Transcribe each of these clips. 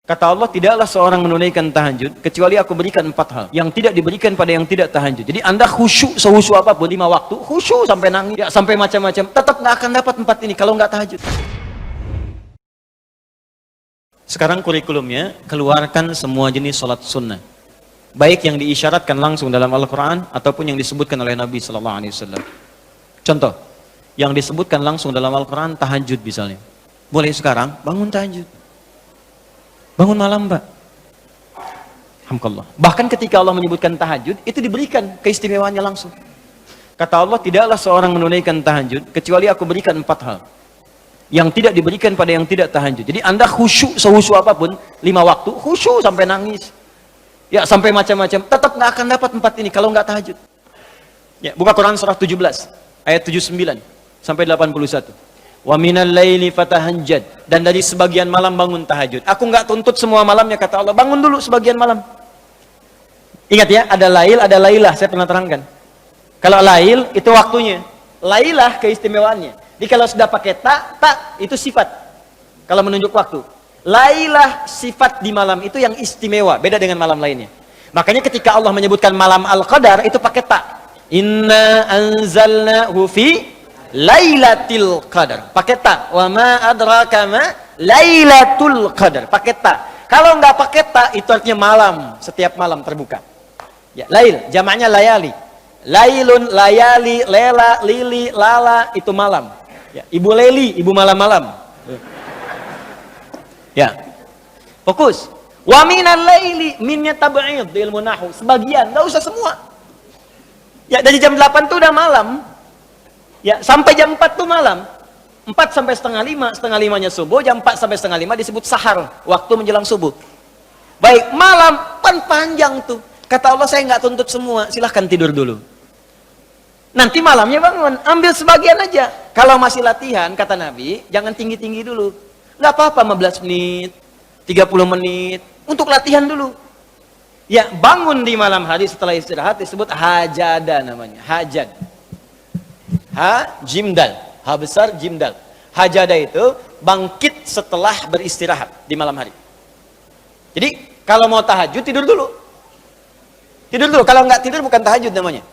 Kata Allah, tidaklah seorang menunaikan tahajud kecuali aku berikan 4 hal yang tidak diberikan pada yang tidak tahajud. Jadi Anda khusyuk sehusyuk apapun 5 waktu, khusyuk sampai nangis, ya, sampai macam-macam, tetap nggak akan dapat 4 ini kalau nggak tahajud. Sekarang kurikulumnya, keluarkan semua jenis sholat sunnah, baik yang diisyaratkan langsung dalam Al-Quran ataupun yang disebutkan oleh Nabi SAW. Contoh, yang disebutkan langsung dalam Al-Quran, tahajud misalnya. Boleh sekarang bangun tahajud, bangun malam, Pak. Alhamdulillah. Bahkan ketika Allah menyebutkan tahajud, itu diberikan keistimewaannya langsung. Kata Allah, tidaklah seorang menunaikan tahajud kecuali aku berikan 4 hal yang tidak diberikan pada yang tidak tahajud. Jadi Anda khusyuk sehusyuk apapun 5 waktu, khusyuk sampai nangis, ya, sampai macam-macam, tetap nggak akan dapat 4 ini kalau nggak tahajud. Ya, buka Quran surah 17 ayat 79 sampai 81. Wa minal laili fatahajjad, dan dari sebagian malam bangun tahajud. Aku nggak tuntut semua malamnya, kata Allah, bangun dulu sebagian malam. Ingat ya, ada lail, ada lailah, saya pernah terangkan. Kalau lail itu waktunya, lailah keistimewaannya. Jadi kalau sudah pakai tak itu sifat. Kalau menunjuk waktu, lailah sifat di malam itu yang istimewa, beda dengan malam lainnya. Makanya ketika Allah menyebutkan malam Al-Qadar itu pakai tak. Inna anzalnahu fi Lailatul Qadar, pakai ta. Wa ma adraka ma Lailatul Qadar, pakai ta. Kalau nggak pakai ta, itu artinya malam, setiap malam terbuka. Ya, lail, jamaknya layali. Lailun, layali, lela, lili, lala, itu malam. Ya, ibu leli, ibu malam-malam. Ya, fokus. Wa minal laili, minnya tab'id di ilmu nahwu, sebagian, nggak usah semua. Ya, dari jam 8 tuh udah malam. Ya, sampai jam 4 tuh malam. 4 sampai setengah 5, setengah 5-nya subuh, jam 4 sampai setengah 5 disebut sahar, waktu menjelang subuh. Baik, malam panjang tuh. Kata Allah, saya nggak tuntut semua, silahkan tidur dulu. Nanti malamnya bangun, ambil sebagian aja. Kalau masih latihan, kata Nabi, jangan tinggi-tinggi dulu. Nggak apa-apa 15 menit, 30 menit, untuk latihan dulu. Ya, bangun di malam hari setelah istirahat disebut hajada namanya, hajad. Ha, jimdal, ha besar jimdal. Hajada itu bangkit setelah beristirahat di malam hari. Jadi kalau mau tahajud tidur dulu. Tidur dulu, kalau nggak tidur bukan tahajud namanya.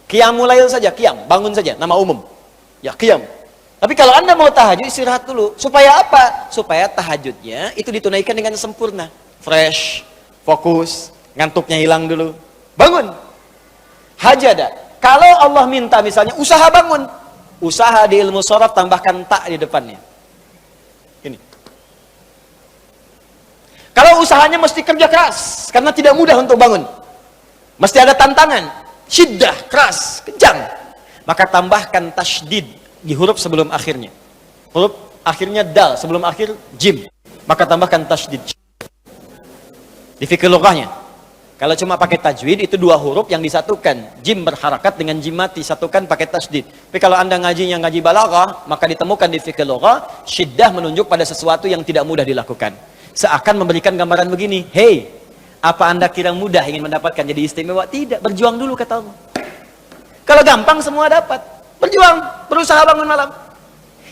Qiyamul lail saja, qiyam, bangun saja, nama umum. Ya, qiyam. Tapi kalau Anda mau tahajud istirahat dulu. Supaya apa? Supaya tahajudnya itu ditunaikan dengan sempurna. Fresh, fokus, ngantuknya hilang dulu. Bangun. Hajada. Kalau Allah minta misalnya usaha bangun, usaha di ilmu sharaf tambahkan tak di depannya. Ini. Kalau usahanya mesti kerja keras karena tidak mudah untuk bangun, mesti ada tantangan, syiddah, keras, kencang, maka tambahkan tasydid di huruf sebelum akhirnya. Huruf akhirnya dal, sebelum akhir jim, maka tambahkan tasydid. Di fikih lughahnya, kalau cuma pakai tajwid itu 2 huruf yang disatukan, jim berharakat dengan jim mati, satukan pakai tasydid. Tapi kalau Anda ngajinya ngaji balaghah, maka ditemukan di fikih lughah syiddah menunjuk pada sesuatu yang tidak mudah dilakukan. Seakan memberikan gambaran begini, hey, apa Anda kira mudah ingin mendapatkan jadi istimewa? Tidak, berjuang dulu kata Allah. Kalau gampang semua dapat, berjuang, berusaha bangun malam.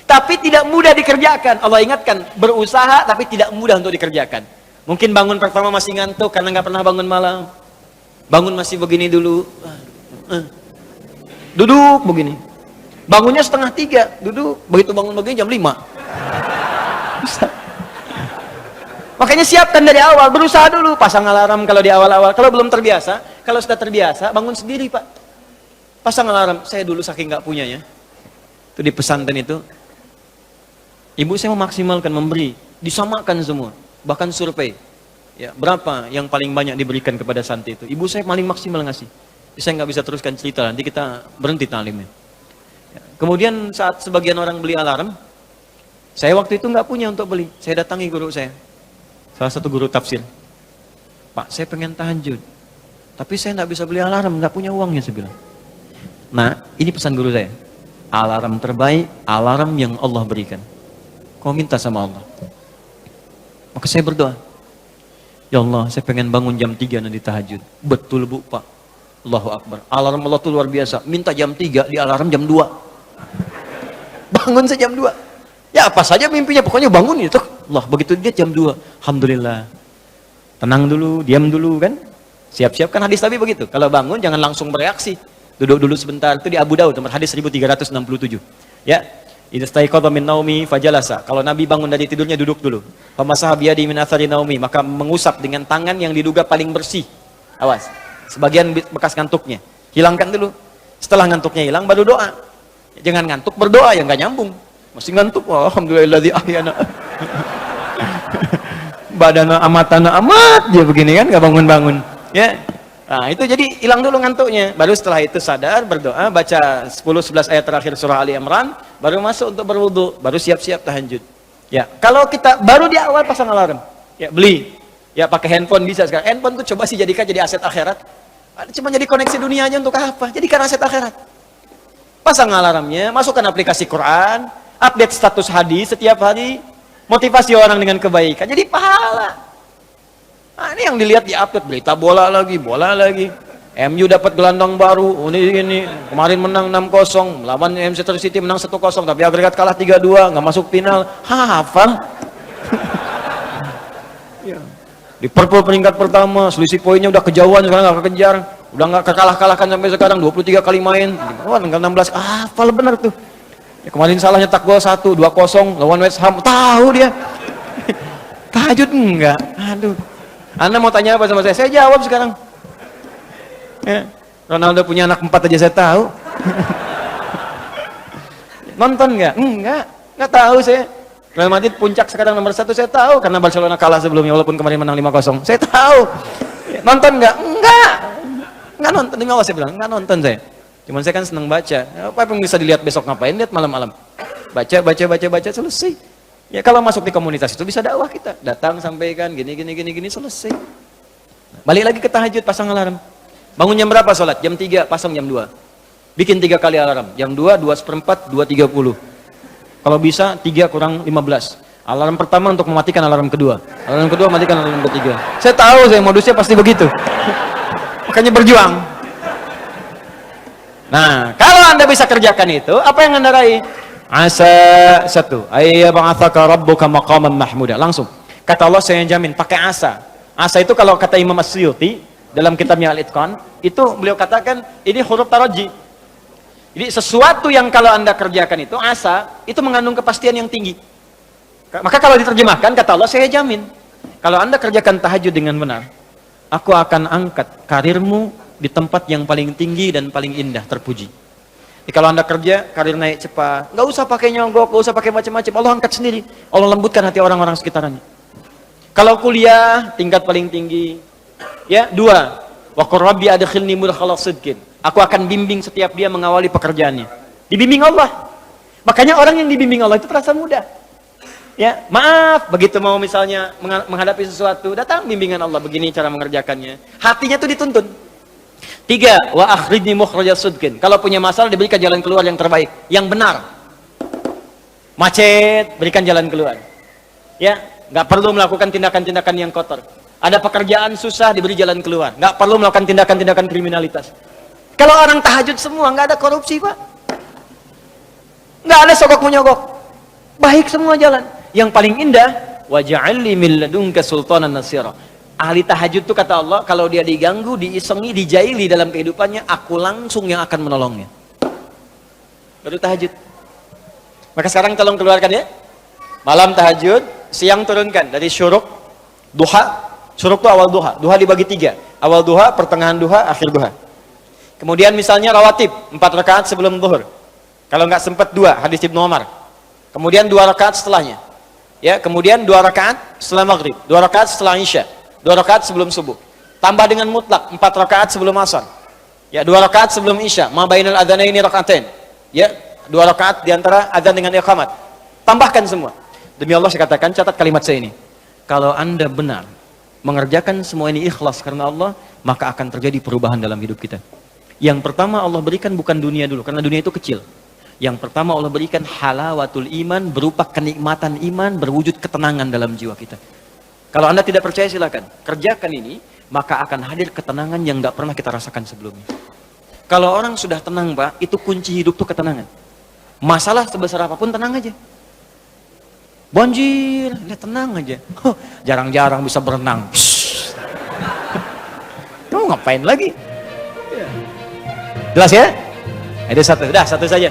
Tapi tidak mudah dikerjakan. Allah ingatkan, berusaha tapi tidak mudah untuk dikerjakan. Mungkin bangun pertama masih ngantuk karena nggak pernah bangun malam. Bangun masih begini dulu. Duduk begini. Bangunnya 2:30, duduk. Begitu bangun begini jam 5. Makanya siapkan dari awal, berusaha dulu. Pasang alarm kalau di awal-awal. Kalau belum terbiasa, kalau sudah terbiasa, bangun sendiri, Pak. Pasang alarm. Saya dulu saking nggak punyanya. Itu di pesantren itu. Ibu saya memaksimalkan, memberi. Disamakan semua. Bahkan survei, ya, berapa yang paling banyak diberikan kepada santri itu? Ibu saya paling maksimal ngasih. Saya nggak bisa teruskan cerita, nanti kita berhenti talimnya. Ya. Kemudian saat sebagian orang beli alarm, saya waktu itu nggak punya untuk beli. Saya datangi guru saya, salah satu guru tafsir. Pak, saya pengen tahajud, tapi saya nggak bisa beli alarm, nggak punya uangnya, saya bilang. Nah, ini pesan guru saya. Alarm terbaik, alarm yang Allah berikan. Kau minta sama Allah. Maka saya berdoa, ya Allah, saya pengen bangun jam 3 nanti tahajud. Betul Bu, Pak. Allahu Akbar. Alarm Allah itu luar biasa. Minta jam 3, di alarm jam 2. Bangun saya jam 2. Ya apa saja mimpinya, pokoknya bangun itu. Allah. Begitu dia jam 2, alhamdulillah. Tenang dulu, diam dulu kan. Siap-siap kan hadis Nabi begitu. Kalau bangun jangan langsung bereaksi. Duduk dulu sebentar. Itu di Abu Daud nomor hadis 1367. Ya. Idastaiqadha min naumi fajalasa. Kalau Nabi bangun dari tidurnya duduk dulu. Famasaha biyadi min athari naumi, maka mengusap dengan tangan yang diduga paling bersih. Awas. Sebagian bekas ngantuknya. Hilangkan dulu. Setelah ngantuknya hilang baru doa. Jangan ngantuk berdoa yang enggak nyambung. Masih ngantuk. Oh, alhamdulilladzi ahyana. Badana amatana amat dia begini kan, enggak bangun-bangun. Ya. Nah, itu jadi hilang dulu ngantuknya. Baru setelah itu sadar, berdoa, baca 10-11 ayat terakhir surah Ali Imran, baru masuk untuk berwudu, baru siap-siap tahajud. Ya, kalau kita baru di awal pasang alarm. Ya, beli. Ya, pakai handphone bisa sekarang. Handphone tuh coba sih jadikan jadi aset akhirat. Cuma jadi koneksi dunia aja untuk apa? Jadikan aset akhirat. Pasang alarmnya, masukkan aplikasi Quran, update status hadis setiap hari, motivasi orang dengan kebaikan, jadi pahala. Nah, ini yang dilihat di update, berita bola lagi. MU dapat gelandang baru, ini kemarin menang 6-0, lawan Manchester City menang 1-0, tapi agregat kalah 3-2, nggak masuk final. Hafal. Liverpool peringkat pertama, selisih poinnya udah kejauhan, sekarang nggak kekejar. Udah nggak kalah-kalahkan sampai sekarang, 23 kali main. Wah, tinggal 16. Hafal benar tuh. Ya, kemarin salah nyetak gol 1, 2-0 lawan West Ham. Tahu dia. Tahajud enggak? Aduh. Anda mau tanya apa sama saya? Saya jawab sekarang. Ya. Ronaldo punya anak 4 aja saya tahu. Nonton enggak? Enggak tahu saya. Real Madrid puncak sekarang nomor 1 saya tahu karena Barcelona kalah sebelumnya walaupun kemarin menang 5-0. Saya tahu. Nonton enggak? Enggak nonton, demi Allah saya bilang, enggak nonton saya. Cuman saya kan senang baca. Apa yang bisa dilihat besok ngapain? Lihat malam-malam. Baca selesai. Ya kalau masuk di komunitas itu bisa dakwah kita. Datang sampaikan gini selesai. Balik lagi ke tahajud, pasang alarm. Bangun jam berapa sholat? Jam 3, pasang jam 2. Bikin 3 kali alarm. Jam 2, 2:04, 2:30. Kalau bisa 3 kurang 15. Alarm pertama untuk mematikan alarm kedua. Alarm kedua matikan alarm ketiga. Saya tahu saya modusnya pasti begitu. Makanya berjuang. Nah, kalau Anda bisa kerjakan itu, apa yang Anda raih? Asa 1, ayyab'atsaka rabbuka maqaman mahmuda. Langsung. Kata Allah saya jamin pakai asa. Asa itu kalau kata Imam As-Suyuti dalam kitabnya Al-Itqan, itu beliau katakan ini huruf taraji. Jadi sesuatu yang kalau Anda kerjakan itu asa, itu mengandung kepastian yang tinggi. Maka kalau diterjemahkan kata Allah saya jamin, kalau Anda kerjakan tahajud dengan benar, aku akan angkat karirmu di tempat yang paling tinggi dan paling indah, terpuji. Jadi kalau Anda kerja, karir naik cepat, nggak usah pakai nyogok, nggak usah pakai macam-macam, Allah angkat sendiri. Allah lembutkan hati orang-orang sekitarnya. Kalau kuliah, tingkat paling tinggi. Ya, 2, wa qur rabbi adkhilni mudkhala sidqin. Aku akan bimbing setiap dia mengawali pekerjaannya. Dibimbing Allah. Makanya orang yang dibimbing Allah itu terasa mudah. Ya, maaf, begitu mau misalnya menghadapi sesuatu, datang bimbingan Allah, begini cara mengerjakannya. Hatinya tuh dituntun. 3, wa akhrijni mukhraja sidqin. Kalau punya masalah diberikan jalan keluar yang terbaik, yang benar. Macet, berikan jalan keluar. Ya, nggak perlu melakukan tindakan-tindakan yang kotor. Ada pekerjaan susah, diberi jalan keluar. Nggak perlu melakukan tindakan-tindakan kriminalitas. Kalau orang tahajud semua, nggak ada korupsi, Pak. Nggak ada sogok menyogok. Baik semua jalan. Yang paling indah, waj'alni min ladunka sultanan nasira. Ahli tahajud itu kata Allah, kalau dia diganggu, diisengi, dijaili dalam kehidupannya, aku langsung yang akan menolongnya. Baru tahajud. Maka sekarang tolong keluarkan ya. Malam tahajud, siang turunkan dari syuruk, duha. Syuruk itu awal duha. Duha dibagi 3. Awal duha, pertengahan duha, akhir duha. Kemudian misalnya rawatib, 4 rakaat sebelum zuhur. Kalau nggak sempat 2, hadis Ibnu Umar. Kemudian 2 rakaat setelahnya. Ya, kemudian 2 rakaat setelah maghrib, 2 rakaat setelah isya, 2 rakaat sebelum subuh. Tambah dengan mutlak 4 rakaat sebelum asar. Ya, 2 rakaat sebelum isya, ma bainal adzanaini rakaatain. Ya, 2 rakaat di antara adzan dengan iqamat. Tambahkan semua. Demi Allah saya katakan, catat kalimat saya ini. Kalau Anda benar mengerjakan semua ini ikhlas karena Allah, maka akan terjadi perubahan dalam hidup kita. Yang pertama Allah berikan bukan dunia dulu, karena dunia itu kecil. Yang pertama Allah berikan halawatul iman, berupa kenikmatan iman, berwujud ketenangan dalam jiwa kita. Kalau Anda tidak percaya silakan, kerjakan ini, maka akan hadir ketenangan yang tidak pernah kita rasakan sebelumnya. Kalau orang sudah tenang, Pak, itu kunci hidup tuh ketenangan. Masalah sebesar apapun tenang aja. Banjir, lihat tenang aja. Jarang-jarang bisa berenang. Kamu ngapain lagi? Jelas ya? Ada satu, dah satu saja.